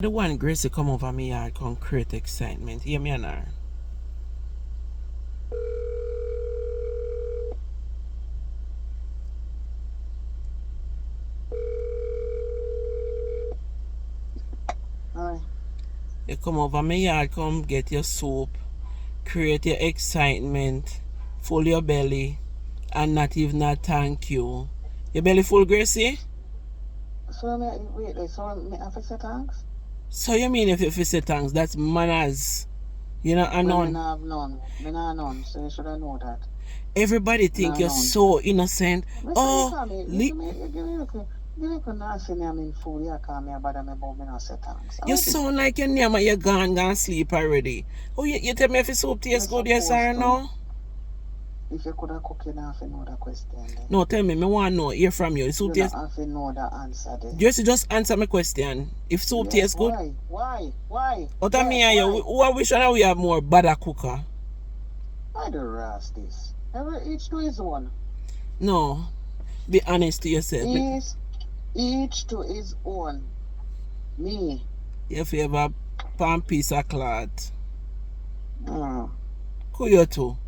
The one Gracie come over me yard come create excitement. Hear me now. Aye. You come over me yard, come get your soup, create your excitement, full your belly, and not even a thank you. Your belly full, Gracie? So wait, so me have to say thanks? So you mean if you say thanks, that's manners. You know, and Well, me none. not have none. Me not none, so you should have know that. Everybody Me think not you're none. so innocent. Listen, you Oh, call me, you give me not see me I'm in food, you call me about me about me not say thanks. you sound like your name and you're gone sleep already. Oh, you tell me if your soup Me tastes good, yes or supposed to. no? If you could have cooked, you not have to know that question then. No, tell me, me want to know, hear from you. Soup You tastes... not have to know the answer then. Just answer my question. If soup Yes, tastes good... why? What I mean, you, who I wish we have more better cooker? I do rest this. Each to his own. No, be honest to yourself. Each to his own. Me. If you ever palm piece of cloth, Mm. could you too?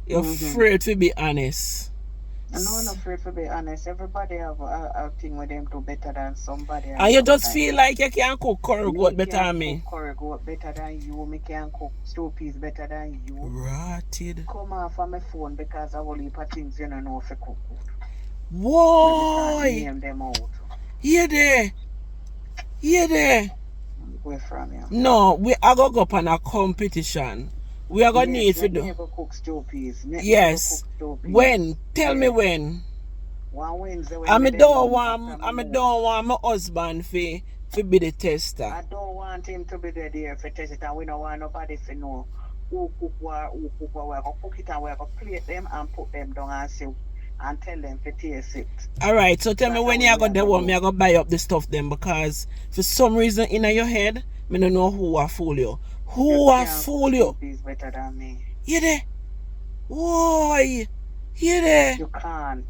You're afraid to be honest. I'm not afraid to be honest. Everybody have a thing with them do better than somebody. And you just feel like you can cook curry goat better than me. Cook curry goat better than you. Me can cook stew peas better than you. Rotted. Come off of my phone because I will heap of things you don't know if you cook good. Whoa! Name them out. Here there. Where from you? No, we are going to go up on a competition. We are going to need to do. Never cook stew peas. Yes. When? Tell me when. One Wednesday. I don't want my husband to be the tester. I don't want him to be there for test it, and we don't want nobody to know who cook what. We're going to cook it and we're going to plate them and put them down and see and tell them to taste it. Alright, so tell me when you go there, me I go buy up the stuff then, because for some reason in your head, me don't know who will fool you. Who will fool you? Is better than me. You there? Why? You there? You can't.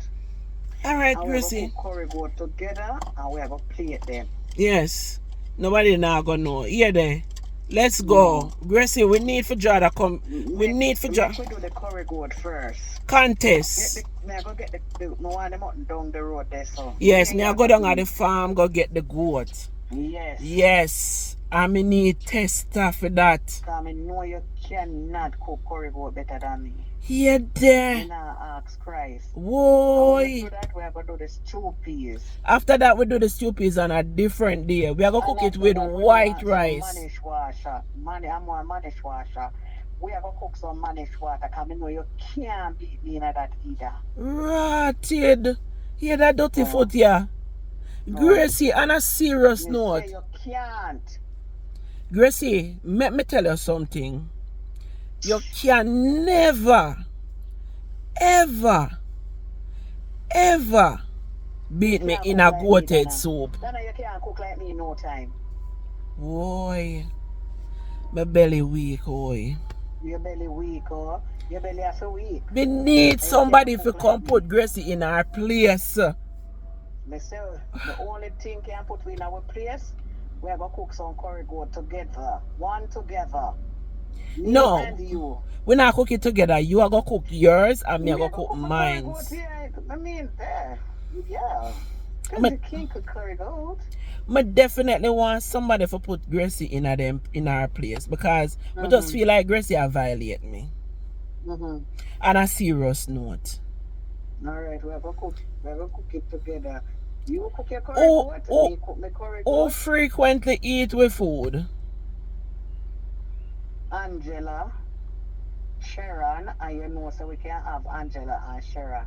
Alright, Gracie. We cook curry goat together and we have a plate them. Yes. Nobody now gonna know. You there? Let's go. Gracie, we need for draw that come. We need for draw. We do the curry goat first. Contest. May I go get the one them up down the road there, so. Yes, may I go down at the farm, go get the goat. Yes. I me need tester for that. Because I know you cannot cook curry goat better than me. Here there. You know, ask Christ. Whoa. After that, we are going to do the stew peas. After that, we do the stew peas on a different day. We are going to cook it with white rice. Manish washer. I'm on manish washer. We are going to cook some manish water because I know you can't beat me in that either. Rotted. Hear that dirty foot here? Gracie, on a serious note. You can't. Gracie, let me tell you something. You can never, ever beat me in a goated soup. No, you can't cook like me in no time. Boy, my belly weak, boy. Your belly weak, oh. Your belly has a weak. We need somebody to come put Gracie in our place. Me say, the only thing can put we in our place, we are going to cook some curry goat together. One together. No, and you. We're not cooking together. You are going to cook yours and me are going to cook mine. I mean, yeah. Because you can't cook curry goat. I definitely want somebody to put Gracie in our place, because I just feel like Gracie will violate me. On a serious note. Alright, we're going to cook it together. You cook your curry goat, me cook my curry goat. Who frequently eat with food? Angela, Sharon, and you know, so we can have Angela and Sharon.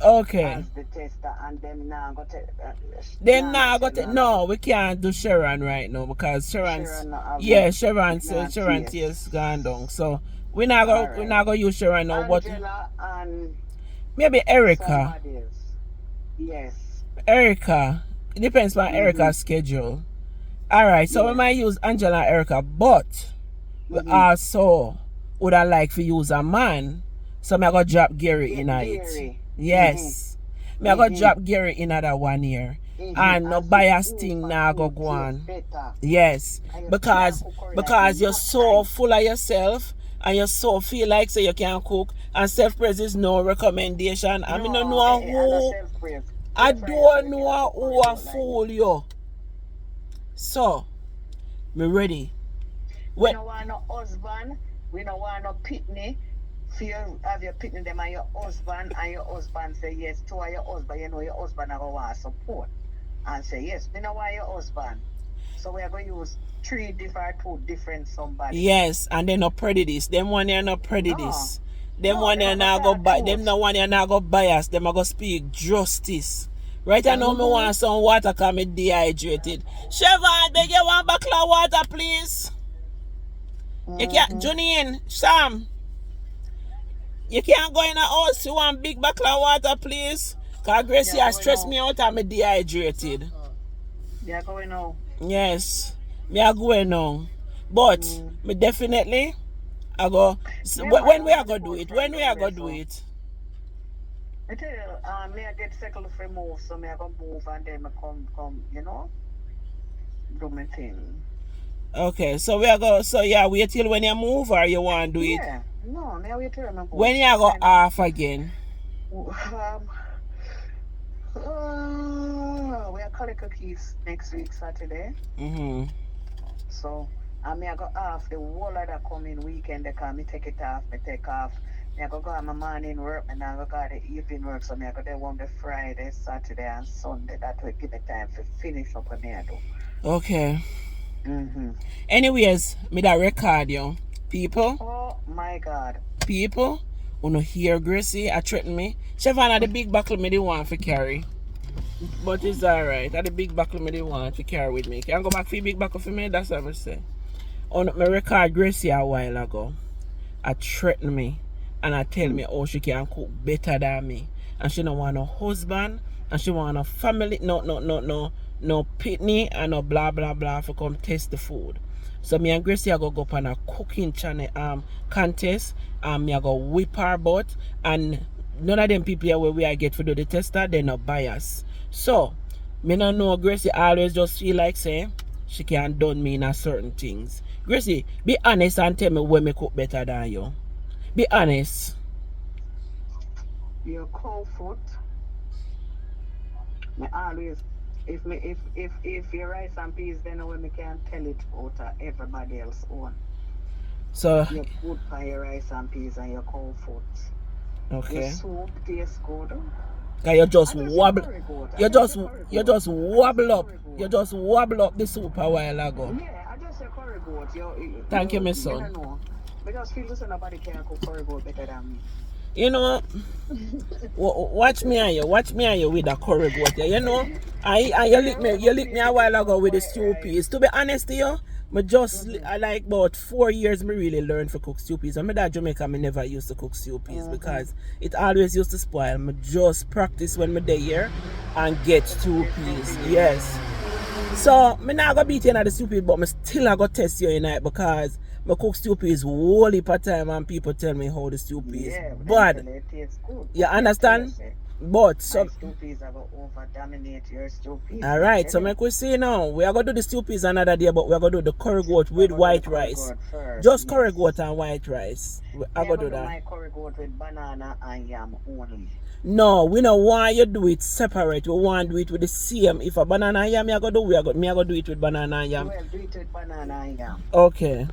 Okay. As the tester, and them now go to. No, we can't do Sharon right now because Sharon tears gone down. So we're not gonna use Sharon now. But and maybe Erica. Yes. Erica. It depends on Erica's schedule. Alright, so we might use Angela and Erica, but we also would I like to use a man. So I go drop Gary in it. Yes. I go drop Gary in that 1 year. And no And bias see thing who now go food go on. taste better. Yes. And you Because can't cook curry like you're enough so time. full of yourself and you so feel like say you can't cook, and self-praise is no recommendation. I mean no No, know I no who self-praise. I Close fry so don't you can't know cook curry who a goat like fool you. So me ready. we When no want no husband, we no want no pitney. Feel have your pitney them and your husband say yes. Two of your husband, you know your husband are gonna want support. And say yes, we no want your husband. So we are going to use two different somebody. yes, and they not prejudice. Them one here not No, prejudice. Them no, one them here are going now to go tell buy. Them truth. no one here now go bias. Them a go speak justice. Right, I know me want some water cause me dehydrated. Chevron, beg you one bottle of water, please. You can't, Junine, Sam, you can't go in a house. You want big bottle of water, please? Cause Gracie Yeah, has going stressed on. me out and me dehydrated. Yeah, going on. Yes, me are going now. But me definitely I go Remember, when you we are want the gonna do food it. from When we the are way, gonna do so. it. I tell you, me I get settled for move, so me I go move and then me come, you know, do my thing. Okay, so we are go. So yeah, wait till when you move or you want to do it. Yeah, no, me I wait till I move. When you go off again. We are calling cookies next week, Saturday. So I may go off the whole of the coming weekend. They can me take it off, me take off. Me I go on my morning work, and I go the evening work. So me I go there on the Friday, Saturday, and Sunday. That will give me time to finish up what me I do. Okay. Mm-hmm. Anyways, me that record you. People, Oh my God. wanna hear Gracie I threaten me. Chevron had the big buckle me they want to carry. But it's alright. Had the big buckle me they want to carry with me. Can I go back for the big buckle for me? That's what I say. On my record Gracie a while ago. I threaten me and I tell me oh she can cook better than me. And she don't want no husband and she want no family, no pitney and no blah blah blah for come test the food. So me and Gracie I go up on a cooking channel contest and me I go whip her butt, and none of them people here where we I get for do the tester, they not bias. So me not know Gracie always just feel like say she can done me in a certain things. Gracie, be honest and tell me when me cook better than you. Be honest. Your cold foot. Me always if your rice and peas, then when me can tell it out of everybody else own. So You're good for your rice and peas and your cold food. Your okay. soup tastes good. Cause you just I just wobble. curry goat. You just wobble up. You You just wobble up the soup a while ago. Yeah, I just say curry goat. Thank you, my You son. don't know. I just feel this nobody can cook curry goat better than me. You know, watch me and you with the curry goat. You know, I you lick me a while ago with the stew peas. To be honest to you, I like about 4 years me really learned to cook stew peas. And my dad Jamaica me never used to cook stew peas because it always used to spoil. Me just practice when me there here and get stew peas. Yes. So me not gonna beat you in the stew peas, but me still I go test you in it because my cook stew peas whole heap of time and people tell me how the stew peas. Yeah, But it tastes good. you understand? But so stew peas are gonna over dominate your stew peas. Alright, so make we see now. We are gonna do the stew peas another day, but we are gonna do the curry goat with white rice. Just curry goat and white rice. I gonna do that. My curry goat with banana and yam only. No, we don't want you do it separate. We want to do it with the same. If a banana and yam, me I go do do it with banana and yam. Well, do it with banana and yam. Okay.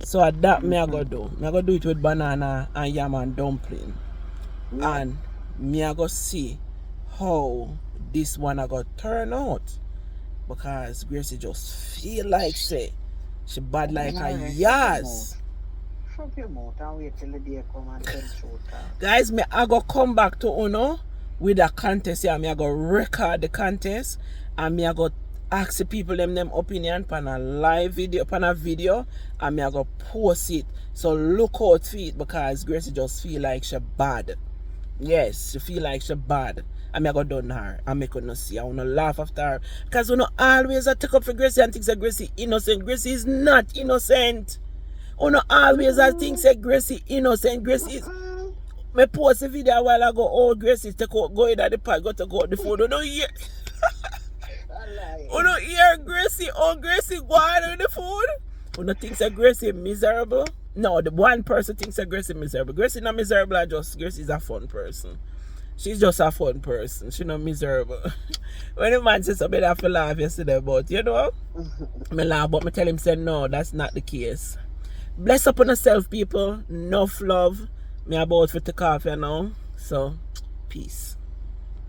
So at that me I go do. Me I go do it with banana and yam and dumpling. Yeah. And me I go see how this one I got turn out. Because Gracie just feel like say she bad like a yas. Shut your mouth and wait till the day come and tell truth. Guys, me I go come back to Uno with a contest here. Me I go record the contest and me I go ask the people them opinion on a live video, upon a video, and me I go post it. So look out for it because Gracie just feel like she bad. Yes, she feel like she bad. And I go done her. I make her not see. I wanna laugh after her. Because you know always I take up for Gracie and think that Gracie innocent. Gracie is not innocent. You know always I think that Gracie innocent. Gracie is. Me post a video a while ago. Oh, Gracie take out, go in at the park, go to go out the food. You know, yeah. Oh no, here, Gracie. Oh, Gracie, go on with the food. Oh no, thinks that Gracie miserable. No, the one person thinks that Gracie miserable. Gracie not miserable. Gracie's a fun person. She's just a fun person. She not miserable. When the man said something, I have to laugh yesterday, but you know, me laugh, but me tell him say no, that's not the case. Bless up on yourself, people. Enough love. Me about to take off, you know. So, peace.